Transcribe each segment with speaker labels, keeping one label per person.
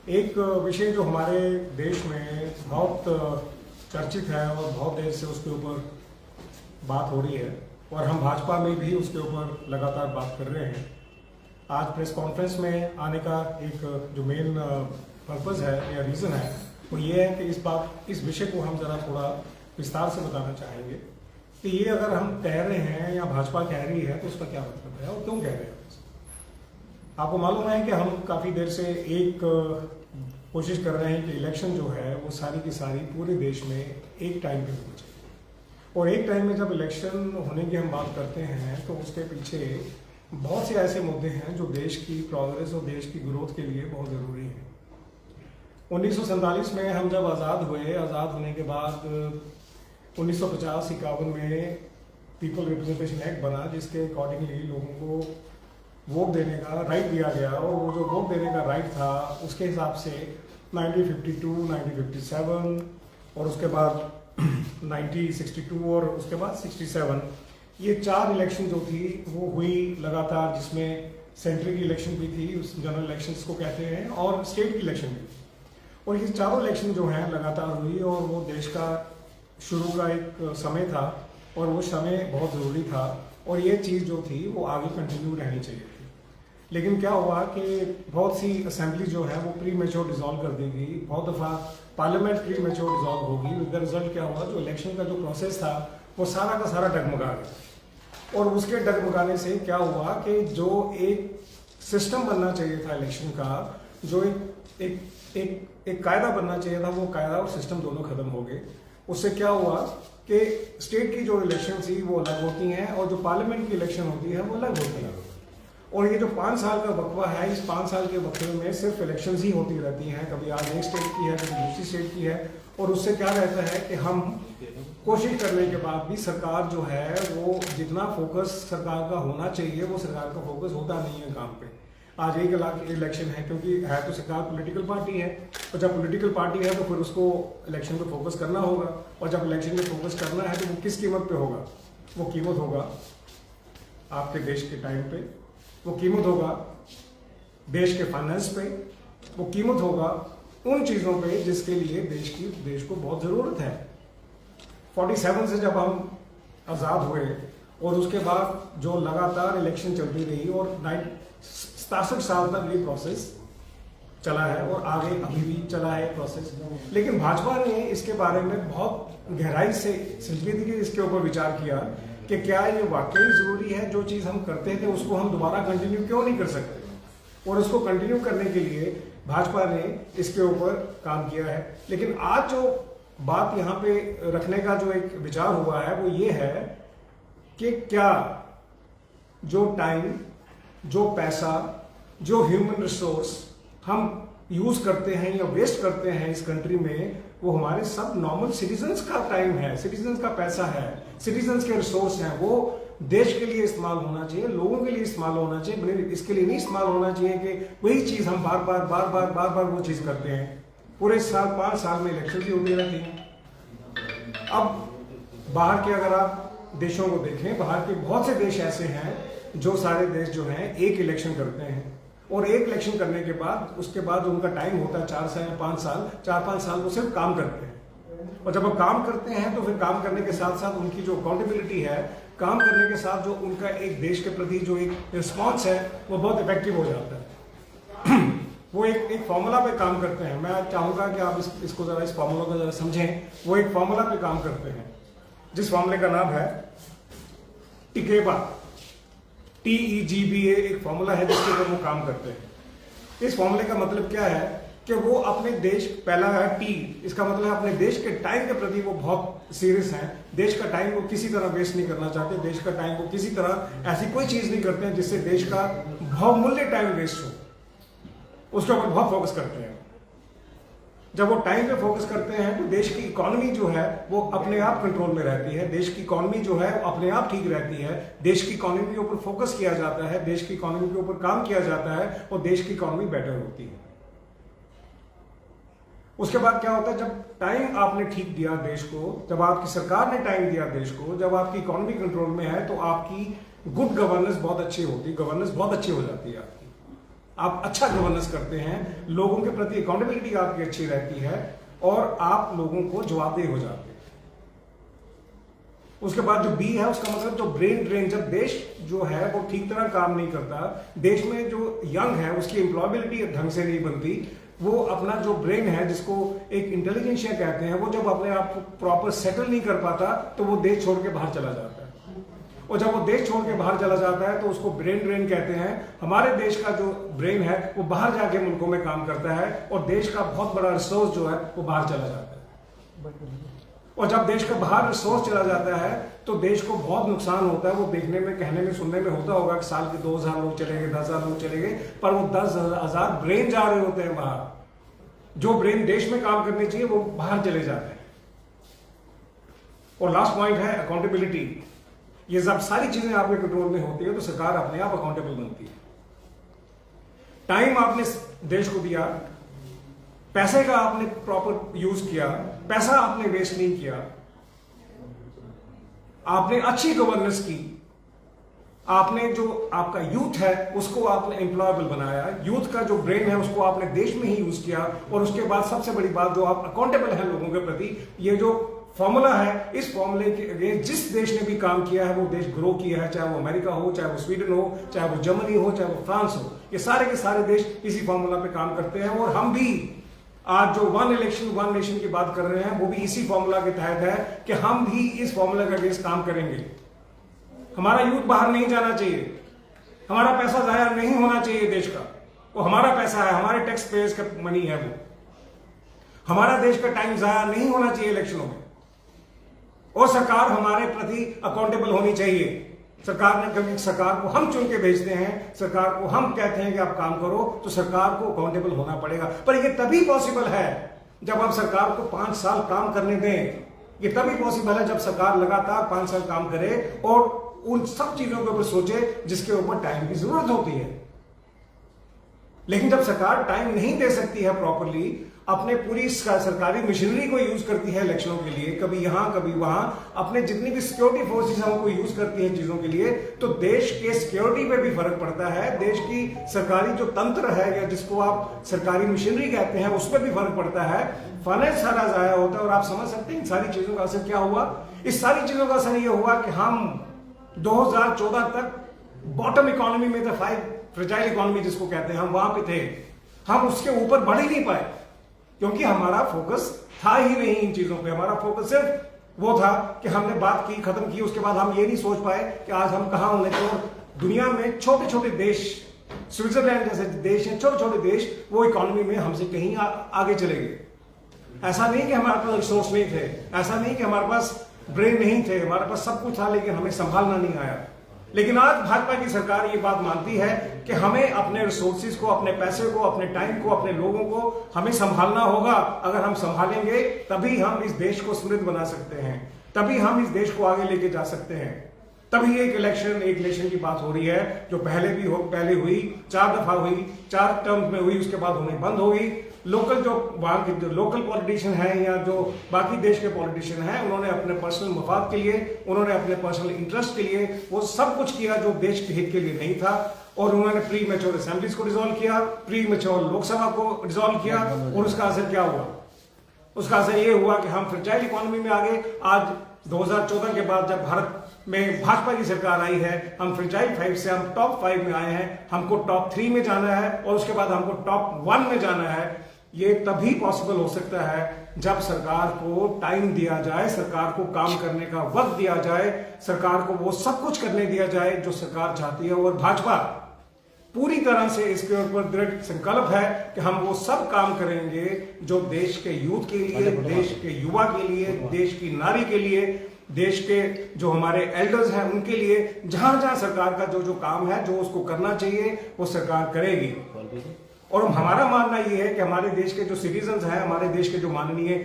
Speaker 1: एक विषय जो हमारे देश में बहुत चर्चित है और बहुत देर से उसके ऊपर बात हो रही है और हम भाजपा में भी उसके ऊपर लगातार बात कर रहे हैं। आज प्रेस कॉन्फ्रेंस में आने का एक जो मेन पर्पस है या रीज़न है वो ये है कि इस विषय को हम ज़रा थोड़ा विस्तार से बताना चाहेंगे कि ये अगर हम कह रहे हैं या भाजपा कह रही है तो उसका क्या मतलब है और क्यों कह रहे हैं। आपको मालूम है कि हम काफ़ी देर से एक कोशिश कर रहे हैं कि इलेक्शन जो है वो सारी की सारी पूरे देश में एक टाइम पे होनी चाहिए। और एक टाइम में जब इलेक्शन होने की हम बात करते हैं तो उसके पीछे बहुत से ऐसे मुद्दे हैं जो देश की प्रोग्रेस और देश की ग्रोथ के लिए बहुत ज़रूरी हैं। 1947 में हम जब आज़ाद हुए, आज़ाद होने के बाद 1950-51 में पीपल रिप्रेजेंटेशन एक्ट बना, जिसके अकॉर्डिंगली लोगों को वोट देने का राइट दिया गया और वो जो वोट देने का राइट था उसके हिसाब से 1952, 1957 और उसके बाद 1962 और उसके बाद 67 ये 4 इलेक्शन जो थी वो हुई लगातार, जिसमें सेंट्रल की इलेक्शन भी थी, उस जनरल इलेक्शंस को कहते हैं, और स्टेट की इलेक्शन भी। और ये चारों इलेक्शन जो हैं लगातार हुई और वो देश का शुरू का एक समय था और वो समय बहुत ज़रूरी था और ये चीज़ जो थी वो आगे कंटिन्यू रहनी चाहिए थी। लेकिन क्या हुआ कि बहुत सी असेंबली जो है वो प्री मैच्योर डिसॉल्व कर दी गई, बहुत दफ़ा पार्लियामेंट प्री मैच्योर डिसॉल्व होगी। विद द रिजल्ट क्या हुआ, जो इलेक्शन का जो प्रोसेस था वो सारा का सारा डगमगा गया। और उसके डगमगाने से क्या हुआ कि जो एक सिस्टम बनना चाहिए था इलेक्शन का, जो एक कायदा बनना चाहिए था, वो कायदा और सिस्टम दोनों खत्म हो गए। उससे क्या हुआ कि स्टेट की जो इलेक्शन थी वो अलग होती हैं और जो पार्लियामेंट की इलेक्शन होती है वो अलग होती है। और ये जो 5 साल का वक्फा है, इस 5 साल के वक्फे में सिर्फ इलेक्शंस ही होती रहती हैं। कभी आज एक स्टेट की है, कभी दूसरी स्टेट की है। और उससे क्या रहता है कि हम कोशिश करने के बाद भी सरकार जो है वो जितना फोकस सरकार का होना चाहिए वो सरकार का फोकस होता नहीं है काम पे। आज एक इलेक्शन है क्योंकि है तो सरकार पॉलिटिकल पार्टी है, और जब पॉलिटिकल पार्टी है तो फिर उसको इलेक्शन पे फोकस करना होगा, और जब इलेक्शन पे फोकस करना है तो वो किस कीमत पे होगा? वो कीमत होगा आपके देश के टाइम पे, वो कीमत होगा देश के फाइनेंस पे, वो कीमत होगा उन चीज़ों पे जिसके लिए देश को बहुत ज़रूरत है। 47 से जब हम आज़ाद हुए और उसके बाद जो लगातार इलेक्शन चलती रही और 67 साल तक ये प्रोसेस चला है और आगे अभी भी चला है प्रोसेस। लेकिन भाजपा ने इसके बारे में बहुत गहराई से संजीदगी के इसके ऊपर विचार किया कि क्या ये वाकई ज़रूरी है, जो चीज़ हम करते थे उसको हम दोबारा कंटिन्यू क्यों नहीं कर सकते, और उसको कंटिन्यू करने के लिए भाजपा ने इसके ऊपर काम किया है। लेकिन आज जो बात यहाँ पे रखने का जो एक विचार हुआ है वो ये है कि क्या जो टाइम, जो पैसा, जो ह्यूमन रिसोर्स हम यूज करते हैं या वेस्ट करते हैं इस कंट्री में, वो हमारे सब नॉर्मल सिटीजन्स का टाइम है, सिटीजन्स का पैसा है, सिटीजन्स के रिसोर्स हैं, वो देश के लिए इस्तेमाल होना चाहिए, लोगों के लिए इस्तेमाल होना चाहिए। इसके लिए नहीं इस्तेमाल होना चाहिए कि वही चीज हम बार बार वो चीज करते हैं। पूरे साल 5 साल में इलेक्शन भी होती रहती है। अब बाहर के अगर आप देशों को देखें, बाहर के बहुत से देश ऐसे हैं जो सारे देश जो हैं एक इलेक्शन करते हैं और एक इलेक्शन करने के बाद उसके बाद उनका टाइम होता है 4 साल 5 साल, 4-5 साल वो सिर्फ काम करते हैं। और जब वो काम करते हैं तो फिर काम करने के साथ साथ उनकी जो अकाउंटेबिलिटी है, काम करने के साथ जो उनका एक देश के प्रति जो एक रिस्पॉन्स है वो बहुत इफेक्टिव हो जाता है। वो एक फॉर्मूला पे काम करते हैं। मैं चाहूंगा कि आप इसको जरा इस फॉर्मूला को जरा समझें। वो एक फॉर्मूला पे काम करते हैं जिस फॉर्मूले का नाम है टिकेबा, TEGBA, एक फॉर्मूला है जिसके ऊपर वो काम करते हैं। इस फॉर्मूले का मतलब क्या है कि वो अपने देश, पहला है T, इसका मतलब है अपने देश के टाइम के प्रति वो बहुत सीरियस हैं। देश का टाइम वो किसी तरह वेस्ट नहीं करना चाहते, देश का टाइम वो किसी तरह ऐसी कोई चीज नहीं करते हैं जिससे देश का बहुमूल्य टाइम वेस्ट हो, उसके ऊपर बहुत फोकस करते हैं। जब वो टाइम पे फोकस करते हैं तो देश की इकोनॉमी जो है वो अपने आप कंट्रोल में रहती है, देश की इकोनॉमी जो है अपने आप ठीक रहती है, देश की इकोनॉमी के ऊपर फोकस किया जाता है, देश की इकोनॉमी के ऊपर काम किया जाता है और देश की इकोनॉमी बेटर होती है। उसके बाद क्या होता है, जब टाइम आपने ठीक दिया देश को, जब आपकी सरकार ने टाइम दिया देश को, जब आपकी इकोनॉमी कंट्रोल में है तो आपकी गुड गवर्नेंस बहुत अच्छी होती है, गवर्नेंस बहुत अच्छी हो जाती है आपकी। आप अच्छा गवर्नेंस करते हैं, लोगों के प्रति अकाउंटेबिलिटी आपकी अच्छी रहती है और आप लोगों को जवाबदेह हो जाते हैं। उसके बाद जो बी है उसका मतलब जो ब्रेन ड्रेन, जब देश जो है वो ठीक तरह काम नहीं करता, देश में जो यंग है उसकी एम्प्लॉयबिलिटी ढंग से नहीं बनती, वो अपना जो ब्रेन है जिसको एक इंटेलिजेंशिया कहते हैं, वो जब अपने आप को प्रॉपर सेटल नहीं कर पाता तो वो देश छोड़ के बाहर चला जाता है। और जब वो देश छोड़ के बाहर चला जाता है तो उसको ब्रेन ड्रेन कहते हैं। हमारे देश का जो ब्रेन है वो बाहर जाके मुल्कों में काम करता है और देश का बहुत बड़ा रिसोर्स जो है वो बाहर चला जाता है। और जब देश का बाहर रिसोर्स चला जाता है तो देश को बहुत नुकसान होता है। वो देखने में, कहने में, सुनने में होता होगा कि साल के 2000 लोग चले गए, 10,000 लोग चले गए, पर वो 10,000 ब्रेन जा रहे होते हैं बाहर। जो ब्रेन देश में काम करने चाहिए वो बाहर चले जाते हैं। और लास्ट पॉइंट है अकाउंटेबिलिटी। ये जब सारी चीजें आपके कंट्रोल में होती है तो सरकार अपने आप अकाउंटेबल बनती है। टाइम आपने देश को दिया, पैसे का आपने प्रॉपर यूज किया, पैसा आपने वेस्ट नहीं किया, आपने अच्छी गवर्नेंस की, आपने जो आपका यूथ है उसको आपने एम्प्लॉयबल बनाया, यूथ का जो ब्रेन है उसको आपने देश में ही यूज किया, और उसके बाद सबसे बड़ी बात जो आप अकाउंटेबल है लोगों के प्रति। ये जो फॉर्मूला है, इस फॉर्मूले के अगेंस्ट जिस देश ने भी काम किया है वो देश ग्रो किया है, चाहे वो अमेरिका हो, चाहे वो स्वीडन हो, चाहे वो जर्मनी हो, चाहे वो फ्रांस हो। ये सारे के सारे देश इसी फॉर्मूला पे काम करते हैं। और हम भी आज जो वन इलेक्शन वन नेशन की बात कर रहे हैं वो भी इसी फॉर्मूला के तहत है कि हम भी इस फॉर्मूला के अगेंस्ट काम करेंगे। हमारा यूथ बाहर नहीं जाना चाहिए, हमारा पैसा जाया नहीं होना चाहिए देश का। वो हमारा पैसा है, हमारे टैक्स पेयर्स का मनी है, वो हमारा देश का टाइम जाया नहीं होना चाहिए इलेक्शनों में। और सरकार हमारे प्रति अकाउंटेबल होनी चाहिए। सरकार ने कभी, सरकार को हम चुन के भेजते हैं, सरकार को हम कहते हैं कि आप काम करो, तो सरकार को अकाउंटेबल होना पड़ेगा। पर ये तभी पॉसिबल है जब आप सरकार को 5 साल काम करने दें। ये तभी पॉसिबल है जब सरकार लगातार 5 साल काम करे और उन सब चीजों के ऊपर सोचे जिसके ऊपर टाइम की जरूरत होती है। लेकिन जब सरकार टाइम नहीं दे सकती है प्रॉपरली, अपने पूरी सरकारी मशीनरी को यूज करती है इलेक्शनों के लिए, कभी यहां कभी वहां, अपने जितनी भी सिक्योरिटी फोर्सेस हैं उनको यूज करती है चीजों के लिए, तो देश के सिक्योरिटी पे भी फर्क पड़ता है। देश की सरकारी जो तंत्र है या जिसको आप सरकारी मशीनरी कहते हैं उस पर भी फर्क पड़ता है। फाइनेंस सारा जाया होता है। और आप समझ सकते हैं इन सारी चीजों का असर क्या हुआ। इस सारी चीजों का असर यह हुआ कि हम 2014 तक बॉटम इकोनॉमी में थे, 5 फ्रेजाइल इकोनॉमी जिसको कहते हैं, हम वहां पे थे। हम उसके ऊपर बढ़ ही नहीं पाए क्योंकि हमारा फोकस था ही नहीं इन चीजों पे। हमारा फोकस सिर्फ वो था कि हमने बात की, खत्म की, उसके बाद हम ये नहीं सोच पाए कि आज हम कहां होने थे। और दुनिया में छोटे छोटे देश, स्विट्जरलैंड जैसे देश हैं, छोटे छोटे देश, वो इकोनॉमी में हमसे कहीं आगे चले गए। ऐसा नहीं कि हमारे पास रिसोर्स नहीं थे, ऐसा नहीं कि हमारे पास ब्रेन नहीं थे, हमारे पास सब कुछ था, लेकिन हमें संभालना नहीं आया। लेकिन आज भाजपा की सरकार ये बात मानती है कि हमें अपने रिसोर्सेज को, अपने पैसे को, अपने टाइम को, अपने लोगों को हमें संभालना होगा। अगर हम संभालेंगे तभी हम इस देश को समृद्ध बना सकते हैं, तभी हम इस देश को आगे लेके जा सकते हैं। तभी एक इलेक्शन की बात हो रही है जो पहले हुई, 4 दफा हुई, 4 टर्म में हुई, उसके बाद होने बंद हो गई। लोकल जो वहां के जो लोकल पॉलिटिशियन है या जो बाकी देश के पॉलिटिशियन हैं, उन्होंने अपने पर्सनल मफाद के लिए, उन्होंने अपने पर्सनल इंटरेस्ट के लिए वो सब कुछ किया जो देश के हित के लिए नहीं था। और उन्होंने प्री मैच्योर असेंबलीज को डिसॉल्व किया, प्री मैच्योर लोकसभा को डिसॉल्व किया। और उसका असर क्या हुआ? उसका असर ये हुआ कि हम फ्रेजाइल इकोनॉमी में आ गए। आज 2014 के बाद जब भारत में भाजपा की सरकार आई है, हम फ्रेजाइल 5 से हम टॉप 5 में आए हैं। हमको टॉप 3 में जाना है और उसके बाद हमको टॉप 1 में जाना है। ये तभी पॉसिबल हो सकता है जब सरकार को टाइम दिया जाए, सरकार को काम करने का वक्त दिया जाए, सरकार को वो सब कुछ करने दिया जाए जो सरकार चाहती है। और भाजपा पूरी तरह से इसके ऊपर दृढ़ संकल्प है कि हम वो सब काम करेंगे जो देश के यूथ के लिए, देश के युवा के लिए, देश की नारी के लिए, देश के जो हमारे एल्डर्स हैं उनके लिए, जहां जहां सरकार का जो जो काम है, जो उसको करना चाहिए, वो सरकार करेगी। और हमारा मानना यह है कि हमारे देश के जो सिटीजन्स हैं, हमारे देश के जो माननीय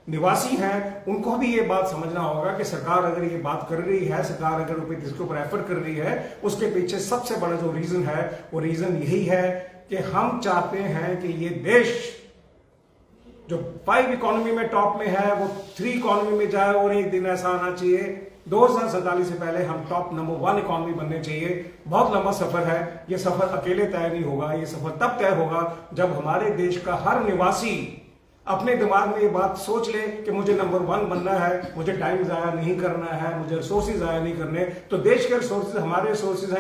Speaker 1: निवासी हैं, उनको भी ये बात समझना होगा कि सरकार अगर ये बात कर रही है, सरकार अगर इसके ऊपर एफर्ट कर रही है, उसके पीछे सबसे बड़ा जो रीजन है वो रीजन यही है कि हम चाहते हैं कि ये देश जो 5 इकोनॉमी में टॉप में है वो 3 इकोनॉमी में जाए। और एक दिन ऐसा आना चाहिए 2047 से पहले हम टॉप नंबर 1 इकोनॉमी बनने चाहिए। बहुत लंबा सफर है, ये सफर अकेले तय नहीं होगा, ये सफर तब तय होगा जब हमारे देश का हर निवासी अपने दिमाग में ये बात सोच ले कि मुझे नंबर 1 बनना है, मुझे टाइम जाया नहीं करना है, मुझे रिसोर्सेज जाया नहीं करने। तो देश के रिसोर्सेज हमारे रिसोर्सेज हैं।